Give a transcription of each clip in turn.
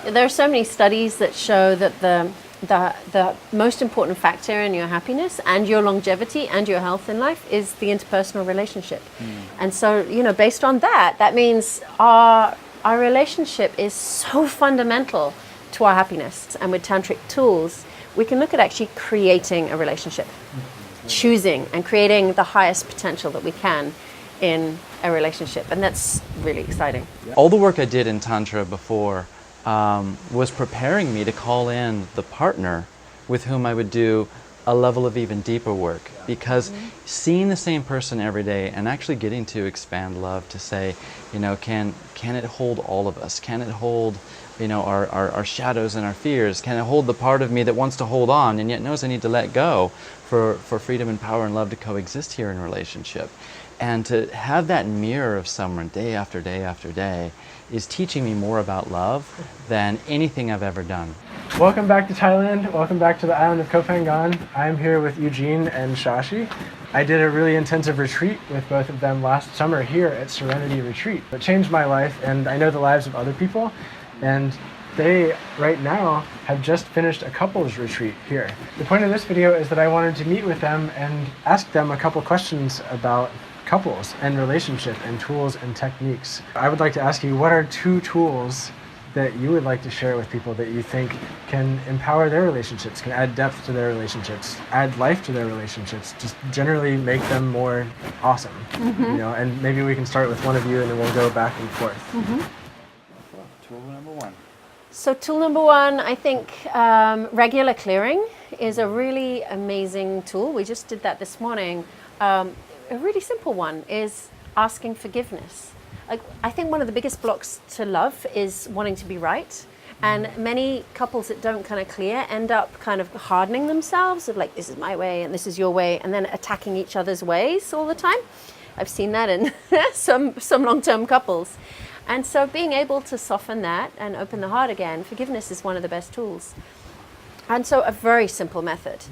There are so many studies that show that the most important factor in your happiness and your longevity and your health in life is the interpersonal relationship. And so, based on that, that means our relationship is so fundamental to our happiness. And with tantric tools, we can look at actually creating a relationship, choosing and creating the highest potential that we can in a relationship. And that's really exciting. All the work I did in Tantra before was preparing me to call in the partner with whom I would do a level of even deeper work. Because seeing the same person every day and actually getting to expand love to say, can it hold all of us? Can it hold our shadows and our fears? Can it hold the part of me that wants to hold on and yet knows I need to let go for freedom and power and love to coexist here in relationship? And to have that mirror of someone day after day after day is teaching me more about love than anything I've ever done. Welcome back to Thailand. Welcome back to the island of Koh Phangan. I'm here with Eugene and Shashi. I did a really intensive retreat with both of them last summer here at Serenity Retreat. It changed my life, and I know the lives of other people. And they, right now, have just finished a couples retreat here. The point of this video is that I wanted to meet with them and ask them a couple questions about couples and relationship and tools and techniques. I would like to ask you, what are 2 tools that you would like to share with people that you think can empower their relationships, can add depth to their relationships, add life to their relationships, just generally make them more awesome? And maybe we can start with one of you and then we'll go back and forth. Tool number 1. So tool number 1, I think regular clearing is a really amazing tool. We just did that this morning. A really simple one is asking forgiveness. I think one of the biggest blocks to love is wanting to be right. And many couples that don't kind of clear end up kind of hardening themselves of this is my way and this is your way, and then attacking each other's ways all the time. I've seen that in some long-term couples. And so being able to soften that and open the heart again, forgiveness is one of the best tools. And so a very simple method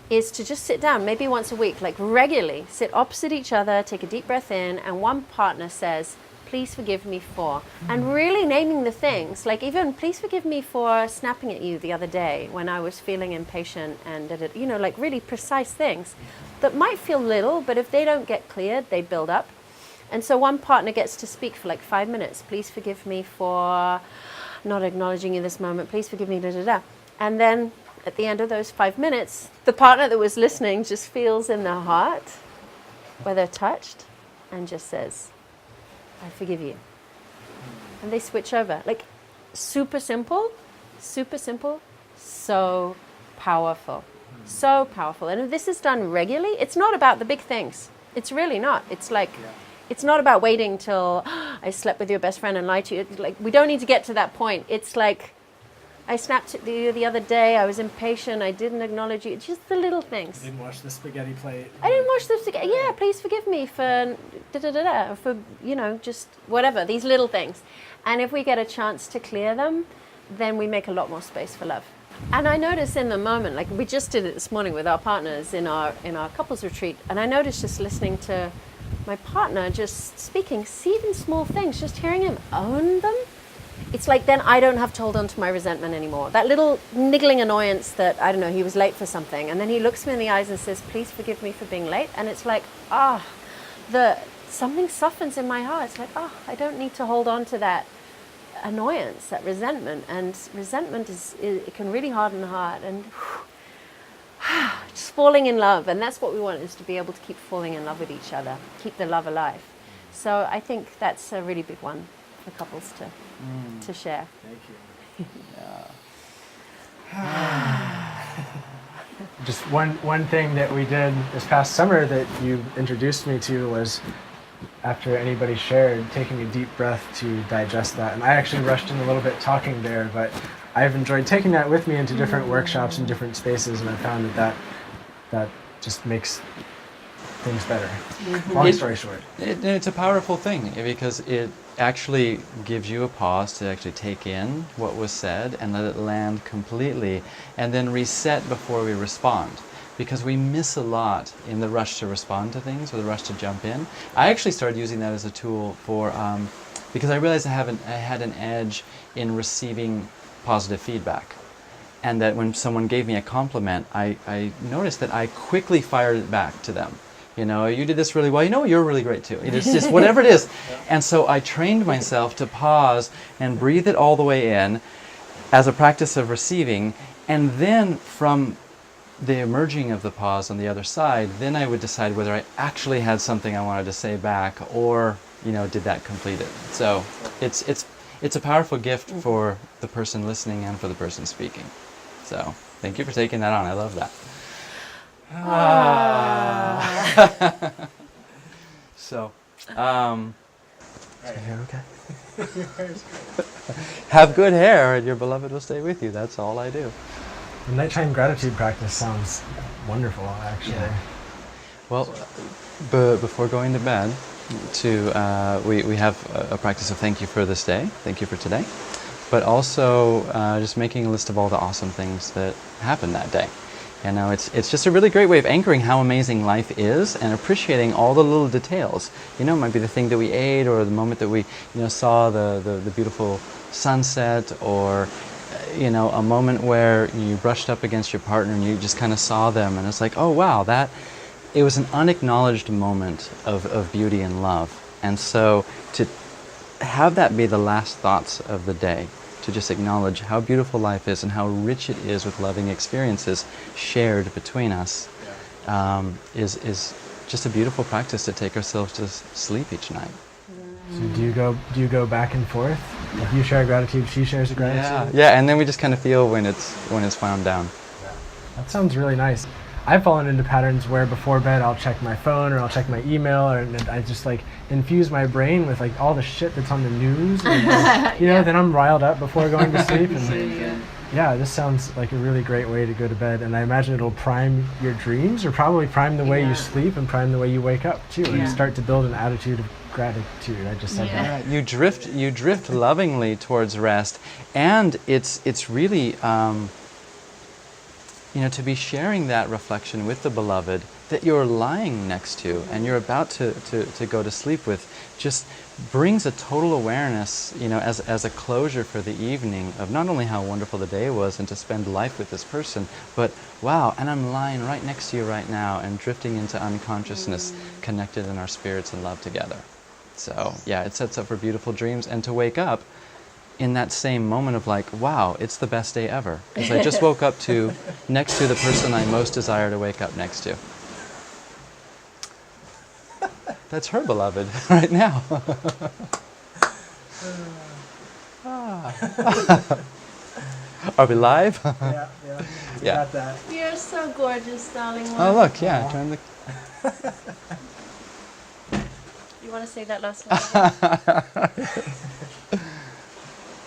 is to just sit down, maybe once a week, regularly, sit opposite each other, take a deep breath in, and one partner says, please forgive me for, and really naming the things, even please forgive me for snapping at you the other day when I was feeling impatient, and really precise things that might feel little, but if they don't get cleared, they build up. And so one partner gets to speak for 5 minutes. Please forgive me for not acknowledging you this moment. Please forgive me, da da da. And then at the end of those 5 minutes, the partner that was listening just feels in their heart where they're touched and just says, I forgive you. And they switch over. Super simple, so powerful. So powerful. And if this is done regularly, it's not about the big things. It's really not. It's it's not about waiting till I slept with your best friend and lied to you. We don't need to get to that point. It's I snapped at you the other day, I was impatient, I didn't acknowledge you. It's just the little things. I didn't wash the spaghetti plate. I didn't wash the spaghetti. Yeah, please forgive me for da-da-da-da, for, just whatever, these little things. And if we get a chance to clear them, then we make a lot more space for love. And I notice in the moment, we just did it this morning with our partners in our couples retreat, and I noticed just listening to my partner just speaking, see even small things, just hearing him own them. It's then I don't have to hold on to my resentment anymore. That little niggling annoyance that, I don't know, he was late for something. And then he looks me in the eyes and says, please forgive me for being late. And it's something softens in my heart. It's I don't need to hold on to that annoyance, that resentment. And resentment it can really harden the heart. And just falling in love. And that's what we want, is to be able to keep falling in love with each other, keep the love alive. So I think that's a really big one for couples to share. Thank you. Just one thing that we did this past summer that you introduced me to was, after anybody shared, taking a deep breath to digest that. And I actually rushed in a little bit talking there, but I've enjoyed taking that with me into different workshops and different spaces, and I found that just makes things better. Long story short. It's a powerful thing because it actually gives you a pause to actually take in what was said and let it land completely, and then reset before we respond. Because we miss a lot in the rush to respond to things or the rush to jump in. I actually started using that as a tool for, because I realized I had an edge in receiving positive feedback. And that when someone gave me a compliment, I noticed that I quickly fired it back to them. You know, you did this really well. You know, you're really great too. It's just whatever it is. And so I trained myself to pause and breathe it all the way in as a practice of receiving. And then from the emerging of the pause on the other side, then I would decide whether I actually had something I wanted to say back, or, you know, did that complete it. So it's a powerful gift for the person listening and for the person speaking. So thank you for taking that on. I love that. So, is your hair okay? Have good hair and your beloved will stay with you. That's all I do. The nighttime gratitude practice sounds wonderful, actually. Yeah. Well, before going to bed, we have a practice of thank you for this day, thank you for today, but also just making a list of all the awesome things that happened that day. You know, it's just a really great way of anchoring how amazing life is and appreciating all the little details. You know, it might be the thing that we ate, or the moment that we, you know, saw the beautiful sunset, or, you know, a moment where you brushed up against your partner and you just kind of saw them, and it's like, oh wow, it was an unacknowledged moment of beauty and love. And so to have that be the last thoughts of the day, to just acknowledge how beautiful life is and how rich it is with loving experiences shared between us, is just a beautiful practice to take ourselves to sleep each night. So do you go back and forth? If you share gratitude, she shares a gratitude? Yeah, and then we just kind of feel when it's wound down. That sounds really nice. I've fallen into patterns where before bed I'll check my phone or I'll check my email, and I just like infuse my brain with like all the shit that's on the news, and, you know, then I'm riled up before going to sleep. And yeah, this sounds like a really great way to go to bed, and I imagine it'll prime your dreams, or probably prime the way you sleep and prime the way you wake up too, and start to build an attitude of gratitude. I just said that. You drift lovingly towards rest, and it's really you know, to be sharing that reflection with the beloved that you're lying next to and you're about to go to sleep with, just brings a total awareness, you know, as a closure for the evening of not only how wonderful the day was and to spend life with this person, but wow, and I'm lying right next to you right now and drifting into unconsciousness, connected in our spirits and love together. So yeah, it sets up for beautiful dreams, and to wake up in that same moment of like, wow, it's the best day ever. Because I just woke up next to the person I most desire to wake up next to. That's her beloved right now. Are we live? Yeah. Got that. You're so gorgeous, darling. Oh look, yeah. Trying to... You want to say that last one?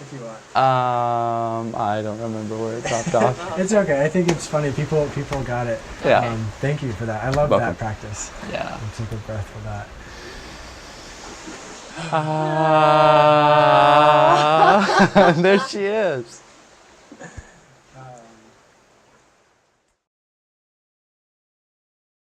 If you want. I don't remember where it dropped off. It's okay. I think it's funny. People got it. Yeah. Thank you for that. I love that practice. Yeah. And take a breath for that. There she is.